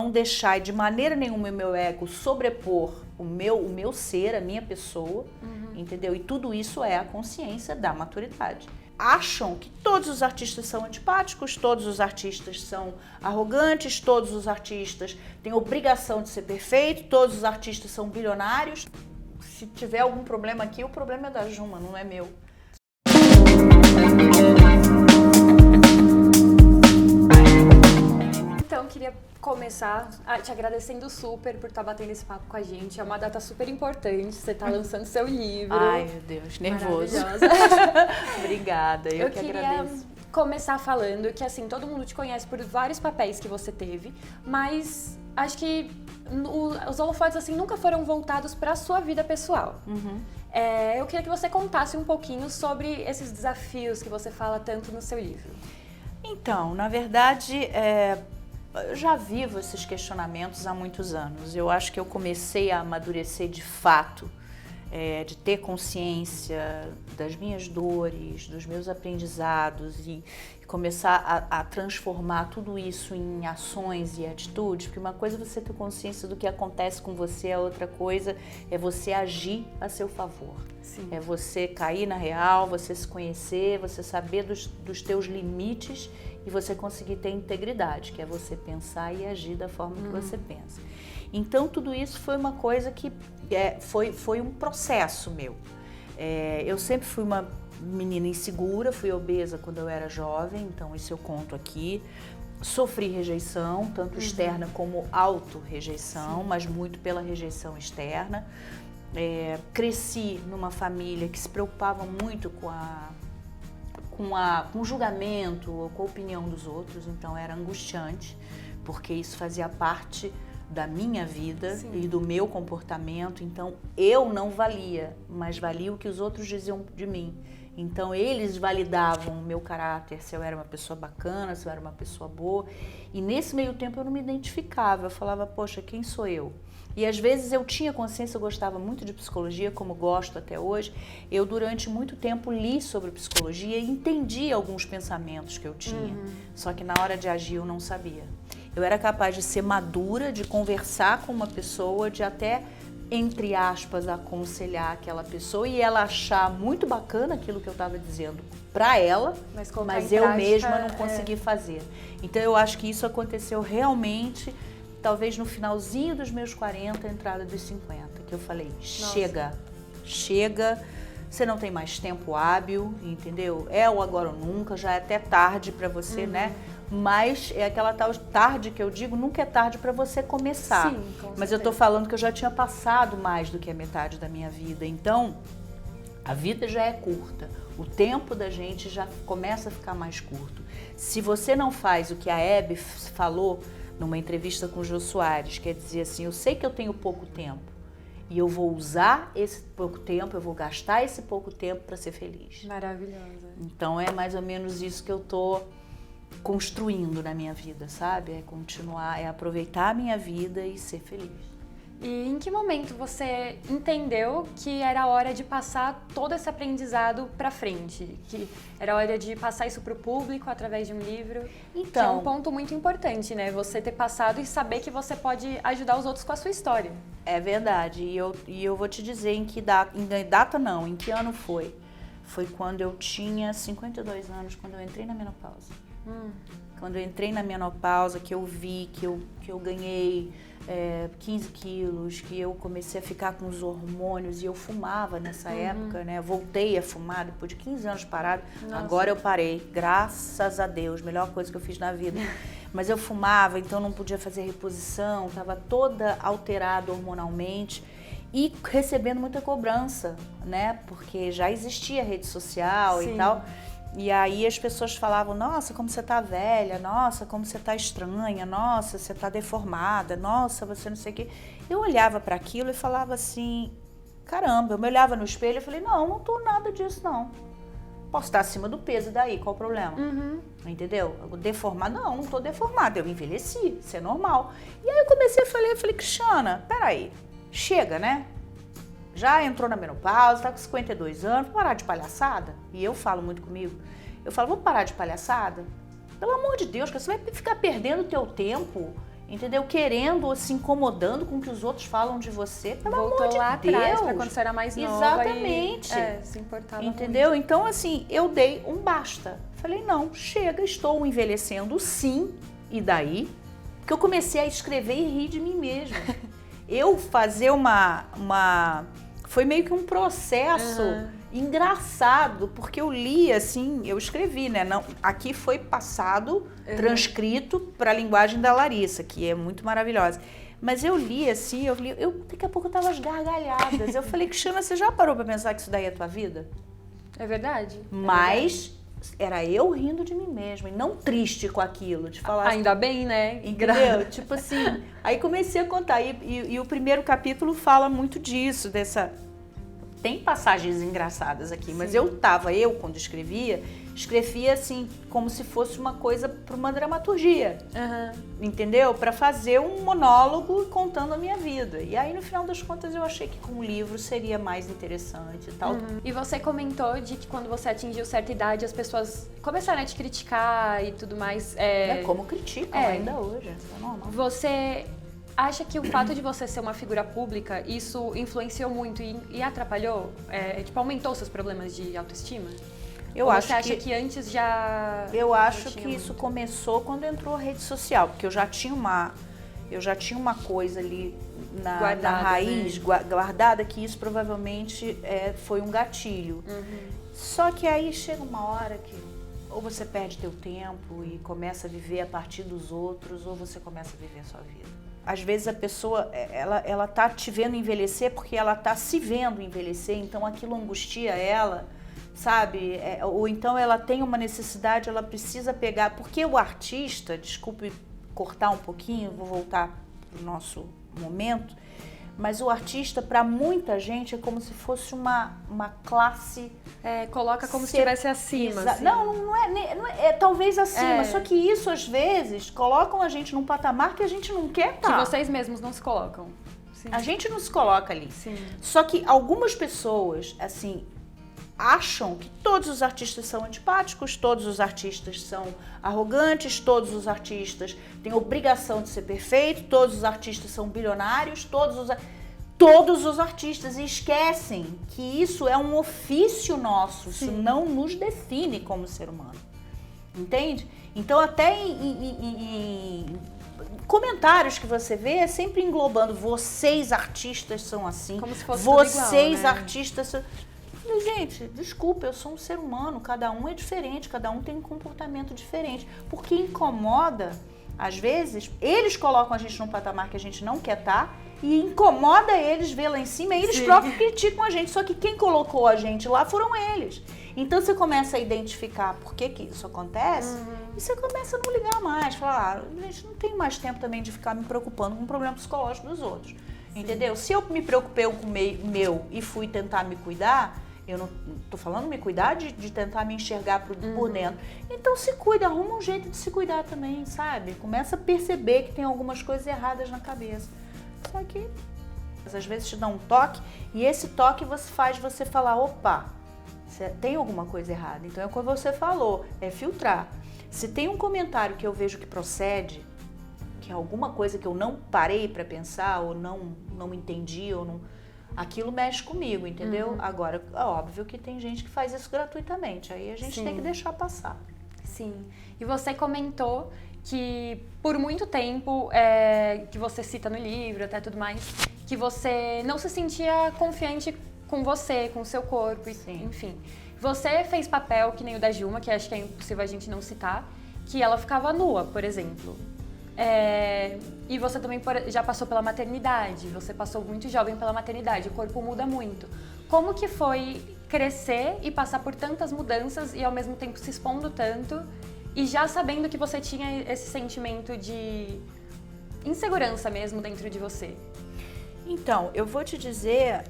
não deixar de maneira nenhuma o meu ego sobrepor o meu ser, a minha pessoa, entendeu? E tudo isso é a consciência da maturidade. Acham que todos os artistas são antipáticos, todos os artistas são arrogantes, todos os artistas têm obrigação de ser perfeito, todos os artistas são bilionários. Se tiver algum problema aqui, o problema é da Juma, não é meu. Então, queria começar te agradecendo super por estar batendo esse papo com a gente. É uma data super importante, você está lançando seu livro. Ai, meu Deus, nervoso. Obrigada, eu que agradeço. Queria começar falando que, assim, todo mundo te conhece por vários papéis que você teve, mas acho que os holofotes, assim, nunca foram voltados para a sua vida pessoal. Eu queria que você contasse um pouquinho sobre esses desafios que você fala tanto no seu livro. Então, na verdade, eu já vivo esses questionamentos há muitos anos. Eu acho que eu comecei a amadurecer de fato, de ter consciência das minhas dores, dos meus aprendizados e começar a transformar tudo isso em ações e atitudes, porque uma coisa é você ter consciência do que acontece com você, a outra coisa é você agir a seu favor. Sim. É você cair na real, você se conhecer, você saber dos teus limites e você conseguir ter integridade, que é você pensar e agir da forma que você pensa. Então, tudo isso foi uma coisa que foi um processo meu. Eu sempre fui uma menina insegura, fui obesa quando eu era jovem, então isso eu conto aqui. Sofri rejeição, tanto externa como auto-rejeição, mas muito pela rejeição externa. Cresci numa família que se preocupava muito com o julgamento ou com a opinião dos outros, então era angustiante, porque isso fazia parte da minha vida. Sim. E do meu comportamento, então eu não valia, mas valia o que os outros diziam de mim. Então eles validavam o meu caráter, se eu era uma pessoa bacana, se eu era uma pessoa boa, e nesse meio tempo eu não me identificava, eu falava, poxa, quem sou eu? E às vezes eu tinha consciência, eu gostava muito de psicologia, como gosto até hoje. Eu durante muito tempo li sobre psicologia e entendi alguns pensamentos que eu tinha. Só que na hora de agir eu não sabia. Eu era capaz de ser madura, de conversar com uma pessoa, de até, entre aspas, aconselhar aquela pessoa e ela achar muito bacana aquilo que eu estava dizendo para ela, mas eu mesma não consegui fazer. Então eu acho que isso aconteceu realmente talvez no finalzinho dos meus 40, entrada dos 50, que eu falei, chega, você não tem mais tempo hábil, entendeu? É o agora ou nunca, já é até tarde para você, né? Mas é aquela tal tarde que eu digo, nunca é tarde para você começar. Sim, com mas eu tô falando que eu já tinha passado mais do que a metade da minha vida, então a vida já é curta, o tempo da gente já começa a ficar mais curto. Se você não faz o que a Hebe falou numa entrevista com o Jô Soares, quer dizer assim, eu sei que eu tenho pouco tempo e eu vou usar esse pouco tempo, eu vou gastar esse pouco tempo para ser feliz. Maravilhosa. Então é mais ou menos isso que eu tô construindo na minha vida, sabe? É continuar, é aproveitar a minha vida e ser feliz. E em que momento você entendeu que era hora de passar todo esse aprendizado para frente? Que era hora de passar isso para o público através de um livro? Então, que é um ponto muito importante, né? Você ter passado e saber que você pode ajudar os outros com a sua história. É verdade. E eu vou te dizer em que data não, em que ano foi. Foi quando eu tinha 52 anos, quando eu entrei na menopausa. Quando eu entrei na menopausa, que eu vi que eu ganhei 15 quilos, que eu comecei a ficar com os hormônios e eu fumava nessa época, né? Voltei a fumar depois de 15 anos parado. Nossa. Agora eu parei, graças a Deus, melhor coisa que eu fiz na vida. Mas eu fumava, então não podia fazer reposição, estava toda alterada hormonalmente e recebendo muita cobrança, né? Porque já existia rede social. Sim. E tal. E aí as pessoas falavam, nossa, como você tá velha, nossa, como você tá estranha, nossa, você tá deformada, nossa, você não sei o quê. Eu olhava para aquilo e falava assim, caramba, eu me olhava no espelho e falei, não tô nada disso, não. Posso estar acima do peso, daí, qual o problema? Entendeu? Deformada, não tô deformada, eu envelheci, isso é normal. E aí eu comecei a falar, Cristiana, peraí, chega, né? Já entrou na menopausa, tá com 52 anos, vamos parar de palhaçada? E eu falo muito comigo, eu falo, vamos parar de palhaçada? Pelo amor de Deus, você vai ficar perdendo o teu tempo entendeu? Querendo, se incomodando com o que os outros falam de você, pelo Voltou amor de lá Deus. atrás, pra quando você era mais nova. Exatamente. E, se importava entendeu? muito. Então, assim, eu dei um basta. Falei, não, chega, estou envelhecendo sim, e daí? Porque eu comecei a escrever e rir de mim mesma. Eu fazer foi meio que um processo engraçado, porque eu li assim, eu escrevi, né? Não, aqui foi passado, transcrito para a linguagem da Larissa, que é muito maravilhosa. Mas eu li assim, daqui a pouco eu tava às gargalhadas. Eu falei, Cristiana, você já parou para pensar que isso daí é a tua vida? É verdade. Mas era eu rindo de mim mesma e não triste com aquilo, de falar ainda bem, né? Entendeu? Tipo assim, aí comecei a contar. E o primeiro capítulo fala muito disso, Tem passagens engraçadas aqui, mas quando escrevia assim, como se fosse uma coisa para uma dramaturgia, entendeu? Para fazer um monólogo contando a minha vida. E aí, no final das contas, eu achei que com um livro seria mais interessante e tal. E você comentou de que quando você atingiu certa idade, as pessoas começaram a te criticar e tudo mais. Como criticam ainda hoje, isso é normal. Você acha que o fato de você ser uma figura pública, isso influenciou muito e atrapalhou? Aumentou seus problemas de autoestima? Você acha que antes já... Eu acho que isso começou quando entrou a rede social, porque eu já tinha uma coisa ali na raiz, né? Guardada, que isso provavelmente foi um gatilho. Só que aí chega uma hora que ou você perde teu tempo e começa a viver a partir dos outros, ou você começa a viver a sua vida. Às vezes a pessoa, ela tá te vendo envelhecer porque ela tá se vendo envelhecer, então aquilo angustia ela, sabe? Ou então ela tem uma necessidade, ela precisa pegar, porque o artista, desculpe cortar um pouquinho, vou voltar pro nosso momento, mas o artista, para muita gente, é como se fosse uma classe... coloca como se estivesse acima. Assim. Não é talvez acima, só que isso, às vezes, colocam a gente num patamar que a gente não quer estar. Que vocês mesmos não se colocam. Sim. A gente não se coloca ali. Sim. Só que algumas pessoas, assim, acham que todos os artistas são antipáticos, todos os artistas são arrogantes, todos os artistas têm obrigação de ser perfeitos, todos os artistas são bilionários, todos os artistas, e esquecem que isso é um ofício nosso, isso não nos define como ser humano, entende? Então até em comentários que você vê é sempre englobando, vocês artistas são assim, como se fosse vocês igual, né? artistas são... Gente, desculpa, eu sou um ser humano, cada um é diferente, cada um tem um comportamento diferente, porque incomoda, às vezes, eles colocam a gente num patamar que a gente não quer estar e incomoda eles ver lá em cima e eles próprios criticam a gente, só que quem colocou a gente lá foram eles. Então você começa a identificar por que isso acontece e você começa a não ligar mais, falar, gente, não tenho mais tempo também de ficar me preocupando com o problema psicológico dos outros, entendeu? Se eu me preocupei com o meu e fui tentar me cuidar, eu não tô falando me cuidar de tentar me enxergar por dentro. Então se cuida, arruma um jeito de se cuidar também, sabe? Começa a perceber que tem algumas coisas erradas na cabeça. Só que às vezes te dá um toque e esse toque faz você falar, opa, tem alguma coisa errada. Então é o que você falou, é filtrar. Se tem um comentário que eu vejo que procede, que é alguma coisa que eu não parei para pensar ou não entendi ou não... Aquilo mexe comigo, entendeu? Agora, é óbvio que tem gente que faz isso gratuitamente, aí a gente tem que deixar passar. Sim. E você comentou que por muito tempo, que você cita no livro, até tudo mais, que você não se sentia confiante com você, com o seu corpo, enfim. Você fez papel que nem o da Gilma, que acho que é impossível a gente não citar, que ela ficava nua, por exemplo. E você também já passou pela maternidade, você passou muito jovem pela maternidade, o corpo muda muito. Como que foi crescer e passar por tantas mudanças e ao mesmo tempo se expondo tanto e já sabendo que você tinha esse sentimento de insegurança mesmo dentro de você? Então, eu vou te dizer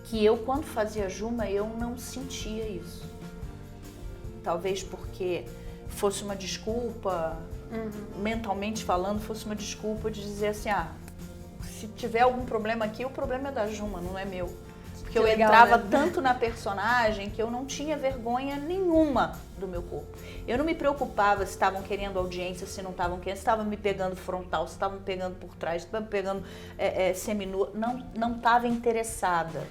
que eu, quando fazia Juma, eu não sentia isso. Talvez porque fosse uma desculpa... mentalmente falando, fosse uma desculpa de dizer assim, se tiver algum problema aqui, o problema é da Juma, não é meu. Porque eu legal, entrava né? tanto na personagem que eu não tinha vergonha nenhuma do meu corpo. Eu não me preocupava se estavam querendo audiência, se não estavam querendo, se estavam me pegando frontal, se estavam me pegando por trás, se estavam me pegando seminua. Não estava interessada.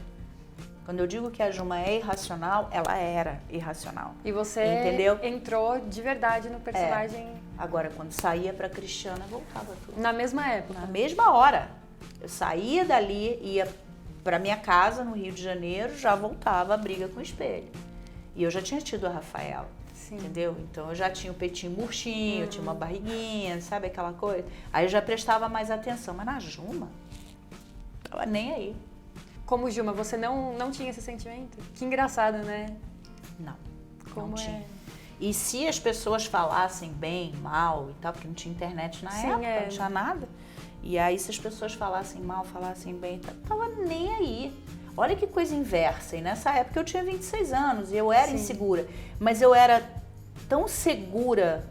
Quando eu digo que a Juma é irracional, ela era irracional. E você entendeu? Entrou de verdade no personagem. Agora, quando saía pra Cristiana, voltava tudo. Na mesma época. Na mesma hora. Eu saía dali, ia pra minha casa no Rio de Janeiro, já voltava a briga com o espelho. E eu já tinha tido a Rafaela, entendeu? Então eu já tinha o peitinho murchinho, tinha uma barriguinha, sabe aquela coisa? Aí eu já prestava mais atenção. Mas na Juma, tava nem aí. Como Juma, você não tinha esse sentimento? Que engraçado, né? Não, Como não tinha. é? E se as pessoas falassem bem, mal e tal, porque não tinha internet na época, não tinha nada. E aí se as pessoas falassem mal, falassem bem, tava nem aí. Olha que coisa inversa. E nessa época eu tinha 26 anos e eu era insegura. Mas eu era tão segura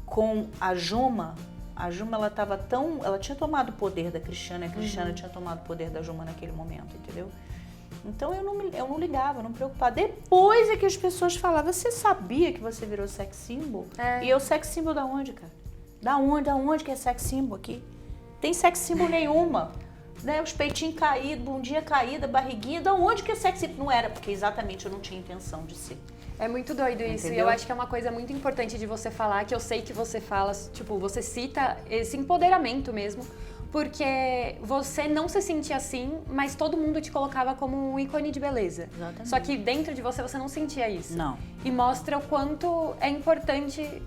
com a Juma. A Juma, ela tinha tomado o poder da Cristiana, e a Cristiana tinha tomado o poder da Juma naquele momento, entendeu? Então eu não ligava, não me preocupava. Depois é que as pessoas falavam, você sabia que você virou sex symbol? E eu sex symbol da onde, cara? Da onde que é sex symbol aqui? Tem sex symbol nenhuma. Né? Os peitinhos caídos, bundinha caída, barriguinha, da onde que é sex symbol? Não era, porque exatamente eu não tinha intenção de ser. É muito doido isso, Entendeu? e eu acho que é uma coisa muito importante de você falar, que eu sei que você fala, tipo, você cita esse empoderamento mesmo, porque você não se sentia assim, mas todo mundo te colocava como um ícone de beleza. Exatamente. Só que dentro de você não sentia isso. Não. E mostra o quanto é importante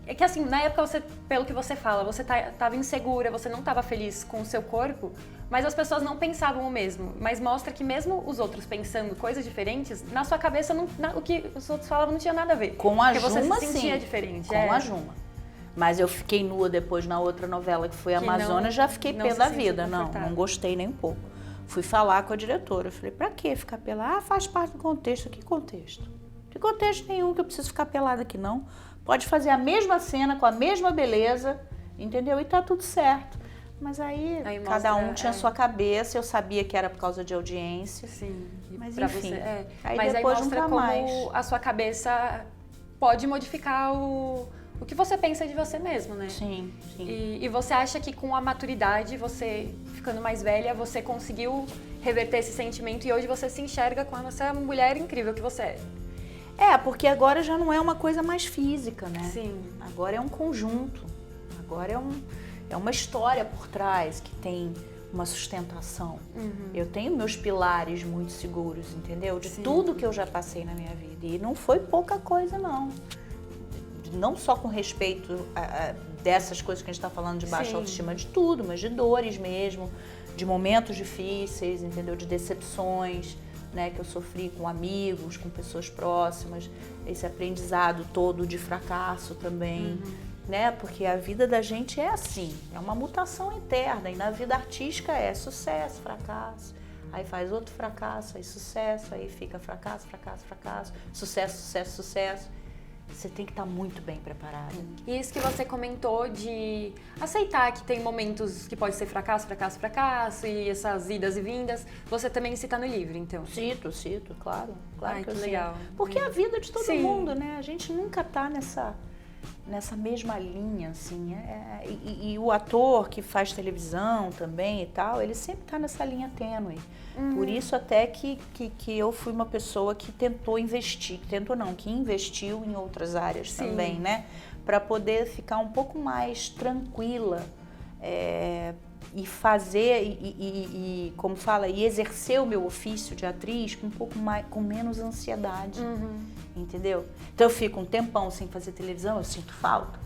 É que assim, na época, pelo que você fala, você tava insegura, você não tava feliz com o seu corpo, mas as pessoas não pensavam o mesmo. Mas mostra que mesmo os outros pensando coisas diferentes, na sua cabeça o que os outros falavam não tinha nada a ver. Com a Juma, porque você se sentia sim. diferente. Com a Juma. Mas eu fiquei nua depois na outra novela que foi a Amazônia, já fiquei pé da vida. Não gostei nem um pouco. Fui falar com a diretora. Eu falei, pra que ficar pelada? Faz parte do contexto. Que contexto? Não tem contexto nenhum que eu preciso ficar pelada aqui, não. Pode fazer a mesma cena com a mesma beleza, entendeu? E tá tudo certo. Mas aí cada um tinha a sua cabeça, eu sabia que era por causa de audiência. Sim. Mas pra enfim. Você, Aí mas depois aí mostra nunca como mais. a sua cabeça pode modificar o que você pensa de você mesmo, né? Sim, sim. E você acha que com a maturidade, você ficando mais velha, você conseguiu reverter esse sentimento e hoje você se enxerga como essa mulher incrível que você é? Porque agora já não é uma coisa mais física, né? Sim. Agora é um conjunto. Agora é uma história por trás que tem uma sustentação. Eu tenho meus pilares muito seguros, entendeu? De tudo que eu já passei na minha vida. E não foi pouca coisa, não. Não só com respeito a dessas coisas que a gente está falando de baixa autoestima, de tudo, mas de dores mesmo, de momentos difíceis, entendeu? De decepções, né, que eu sofri com amigos, com pessoas próximas, esse aprendizado todo de fracasso também, né? Porque a vida da gente é assim, é uma mutação eterna, e na vida artística é sucesso, fracasso, aí faz outro fracasso, aí sucesso, aí fica fracasso, fracasso, fracasso, sucesso, sucesso, sucesso. Você tem que estar muito bem preparada. E isso que você comentou de aceitar que tem momentos que pode ser fracasso, fracasso, fracasso, e essas idas e vindas, você também cita no livro, então? Cito, claro. Claro que eu legal. cito. Porque é a vida de todo mundo, né? A gente nunca tá nessa mesma linha, assim. E o ator que faz televisão também e tal, ele sempre tá nessa linha tênue. Por isso até que eu fui uma pessoa que tentou investir, que investiu em outras áreas também, né? Para poder ficar um pouco mais tranquila e fazer, como fala, e exercer o meu ofício de atriz com um pouco mais, com menos ansiedade, entendeu? Então eu fico um tempão sem fazer televisão, eu sinto falta,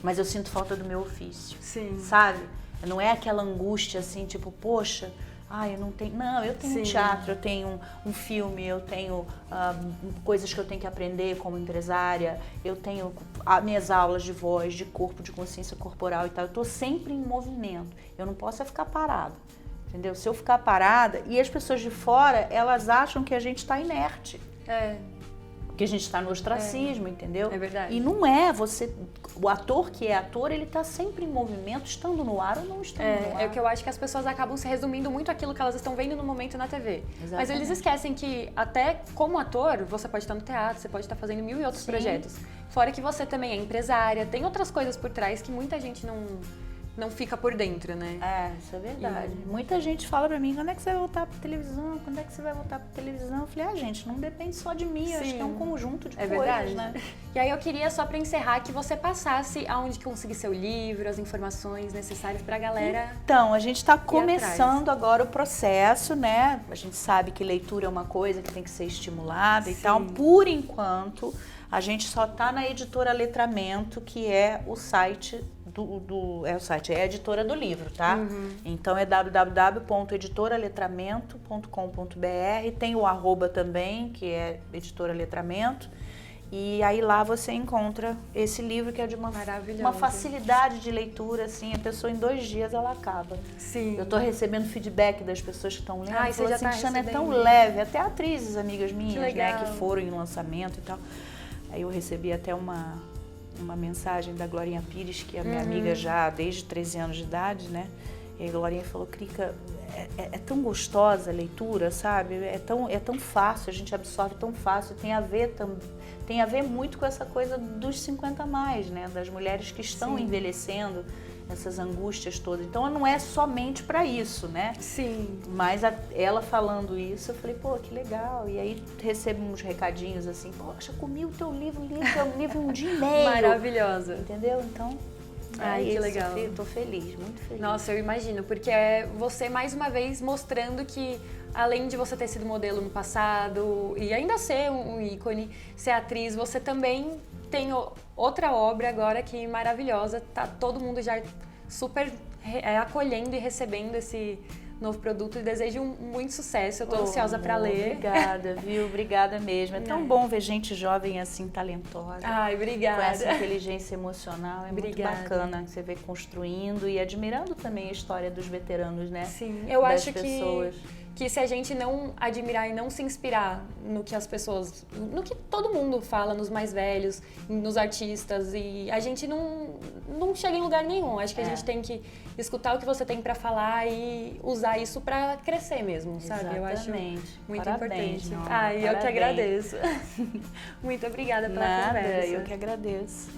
mas eu sinto falta do meu ofício, sabe? Não é aquela angústia assim, tipo, poxa, eu não tenho... Não, eu tenho teatro, eu tenho um filme, eu tenho coisas que eu tenho que aprender como empresária, eu tenho as minhas aulas de voz, de corpo, de consciência corporal e tal. Eu tô sempre em movimento. Eu não posso ficar parada, entendeu? Se eu ficar parada, e as pessoas de fora, elas acham que a gente tá inerte. Porque a gente está no ostracismo, entendeu? É verdade. E não é você... O ator que é ator, ele tá sempre em movimento, estando no ar ou não estando no ar. É o que eu acho que as pessoas acabam se resumindo muito aquilo que elas estão vendo no momento na TV. Exatamente. Mas eles esquecem que até como ator, você pode estar no teatro, você pode estar fazendo 1000 e outros Sim. projetos. Fora que você também é empresária, tem outras coisas por trás que muita gente não fica por dentro, né? É, isso é verdade. Muita gente fala pra mim, quando é que você vai voltar pra televisão? Quando é que você vai voltar pra televisão? Eu falei, gente, não depende só de mim, acho que é um conjunto de coisas, verdade. né? E aí eu queria, só pra encerrar, que você passasse aonde conseguir seu livro, as informações necessárias pra galera. Então, a gente está começando agora o processo, né? A gente sabe que leitura é uma coisa que tem que ser estimulada e tal. Por enquanto, a gente só tá na editora Letramento, que é o site é a editora do livro, tá? Então é www.editoraletramento.com.br, tem o @ também, que é Editora Letramento, e aí lá você encontra esse livro que é de uma facilidade de leitura, assim, a pessoa em 2 dias ela acaba. Sim. Eu tô recebendo feedback das pessoas que estão lendo, Ai, você já assim, tá Cristiana, é tão recebendo? leve, até atrizes amigas minhas, né, legal. que foram em lançamento e tal. Aí eu recebi até uma mensagem da Glorinha Pires, que é minha amiga já desde 13 anos de idade, né? E a Glorinha falou, Crica, é tão gostosa a leitura, sabe? É tão fácil, a gente absorve tão fácil, tem a ver muito com essa coisa dos 50 a mais, né? Das mulheres que estão envelhecendo, essas angústias todas. Então não é somente para isso, né? Sim. Mas ela falando isso, eu falei, pô, que legal. E aí recebo uns recadinhos assim, poxa, comi o teu livro, li o teu livro em um dia e meio. Maravilhosa. Entendeu? Então, Ai, que isso. legal. Eu tô feliz, muito feliz. Nossa, eu imagino, porque é você mais uma vez mostrando que além de você ter sido modelo no passado e ainda ser um ícone, ser atriz, você também tem outra obra agora que maravilhosa, tá todo mundo já super acolhendo e recebendo esse novo produto e desejo muito sucesso, eu tô ansiosa pra ler. Obrigada, viu? Obrigada mesmo. É tão bom ver gente jovem assim, talentosa. Ai, obrigada. Com essa inteligência emocional, é muito bacana você ver construindo e admirando também a história dos veteranos, né? Sim, eu das acho pessoas. que se a gente não admirar e não se inspirar no que as pessoas, no que todo mundo fala, nos mais velhos, nos artistas, e a gente não chega em lugar nenhum. Acho que a gente tem que escutar o que você tem pra falar e usar isso pra crescer mesmo, sabe? Eu acho muito Parabéns, importante. Norma, Eu que parabéns. agradeço. Muito obrigada pela conversa. Eu que agradeço.